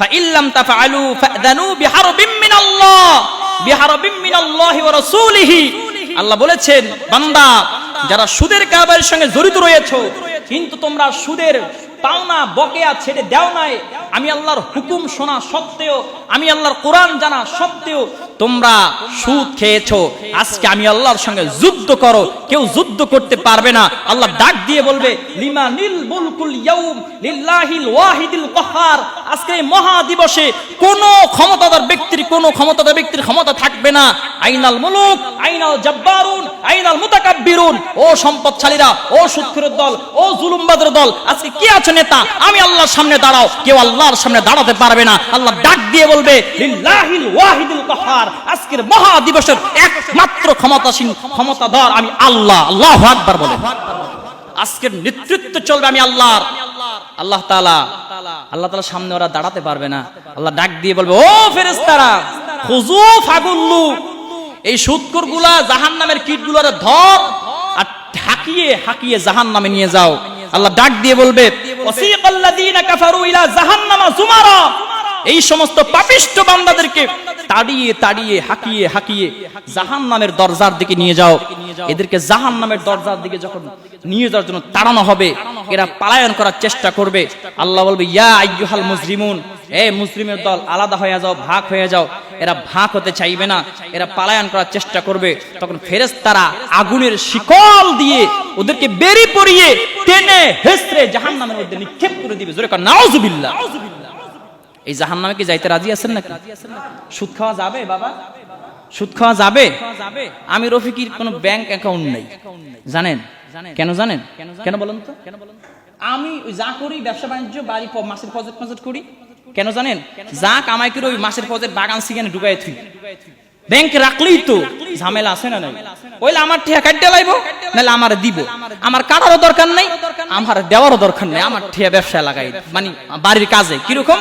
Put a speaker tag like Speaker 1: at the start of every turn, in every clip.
Speaker 1: ফাইল্লাম তাফআলু ফাযানু বিহারবিম মিনাল্লাহি ওয়া রাসূলিহি। আল্লাহ বলেছেন, বান্দা যারা সুদের কারবারের সঙ্গে জড়িত রয়েছে কিন্তু তোমরা সুদের পাওনা বকেয়া ছেড়ে দাও নাই, আমি আল্লাহর হুকুম শোনা সত্ত্বেও, আমি আল্লাহর কোরআন জানা সত্ত্বেও তোমরা সুদ খেয়েছো, আজকে আমি আল্লাহর সঙ্গে যুদ্ধ করো। কেউ যুদ্ধ করতে পারবে না। আল্লাহ ডাক দিয়ে বলবে, লিমানিল মুলকুল ইয়াউম লিল্লাহিল ওয়াহিদিল কাহ্হার। আজকে এই মহা দিবসে কোন ক্ষমতাধর ব্যক্তির ক্ষমতা থাকবে না। আইনাল মুলুক আইনাল জাব্বারুন আইনাল মুতাকাব্বিরুন। ও সম্পদশালীরা, ও সুদখোরের দল, ও জুলুমবাজের দল, আজকে কি আছে নেতা? আমি আল্লাহর সামনে দাঁড়াও। কেউ আল্লাহর সামনে দাঁড়াতে পারবে না। আল্লাহ ডাক দিয়ে বলবে, লিল্লাহিল ওয়াহিদিল কাহ্হার। আজকের মহা দিবসের একমাত্র ক্ষমতাধর আমি আল্লাহ। আল্লাহু আকবার বলে। আজকের নেতৃত্ব চলবে আমি আল্লাহর। আল্লাহ তাআলা সামনে ওরা দাঁড়াতে পারবে না। আল্লাহ ডাক দিয়ে বলবে, ও ফেরেশতারা, খুযু ফাগুল্লু, এই সুদখোরগুলা জাহান্নামের কীটগুলোরে ধর আর হাকিয়ে জাহান্নামে নিয়ে যাও। আল্লাহ ডাক দিয়ে বলবে, ওয়াসিকাল্লাযীনা কাফারু ইলা জাহান্নামা যুমারা। এই সমস্ত পাপিষ্ঠ বান্দাদেরকে তাড়িয়ে হাকিয়ে জাহান্নামের দরজার দিকে নিয়ে যাও। এদেরকে জাহান্নামের দরজার দিকে যখন নিয়ে যাওয়ার জন্য তাড়ানো হবে, এরা পলায়ন করার চেষ্টা করবে। আল্লাহ বলবে, ইয়া আইয়ুহাল মুজরিমুন, এ মুজরিমের দল, আলাদা হয়ে যাও, ভাগ হয়ে যাও। এরা ভাগ হতে চাইবে না, এরা পলায়ন করার চেষ্টা করবে। তখন ফেরেশতারা আগুনের শিকল দিয়ে ওদেরকে বেরি পরিয়ে টেনে হেসড়ে জাহান্নামের মধ্যে নিক্ষেপ করে দিবে। জোরে কর নাউযুবিল্লাহ। এই জাহান্নামে কি যাইতে রাজি আছেন নাকি? সুদ খাওয়া যাবে বাবা? সুদ খাওয়া যাবে? আমি রফিকির কোনো ব্যাংক অ্যাকাউন্ট নেই, জানেন কেন? কেন বলেন তো? আমি যা করি ব্যবসা বাণিজ্য, বাড়ি মাসের প্রজেক্ট করি, কেন জানেন? যা কামাই করে ওই মাসের প্রজেক্ট বাগান সিগানে ডুবাই থুই। ব্যাংক রাখলেই তো ঝামেলা আছে না নাই? ওইলে আমার ঠেয়া কাটতে লাইবো, নাহলে আমার দিব। আমার কাটারও দরকার নাই, আমার দেওয়ারও দরকার নেই। আমার ঠেয়া ব্যবসায় লাগাই, মানে বাড়ির কাজে। কিরকম?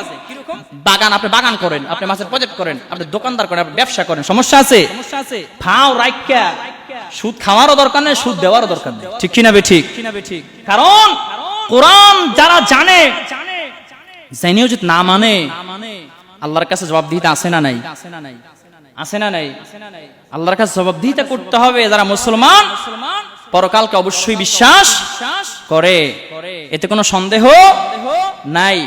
Speaker 1: বাগান, আপনি বাগান করেন, আপনি মাছের প্রজেক্ট করেন, আপনি দোকানদার করেন, আপনি ব্যবসা করেন, সমস্যা আছে? ফাও রাইকা সুদ খাওয়ারও দরকার নেই, সুদ দেওয়ারও দরকার নেই। ঠিক কিনা বে ঠিক? কারণ কোরআন যারা জানে, জানিও যদি না মানে, আল্লাহর কাছে জবাবদিহিতা আছে না নাই? আছে না নাই? আল্লাহর কাছে জবাবদিহিতা করতে হবে। যারা মুসলমান পরকালকে অবশ্যই বিশ্বাস করে, এতে কোনো সন্দেহ নাই।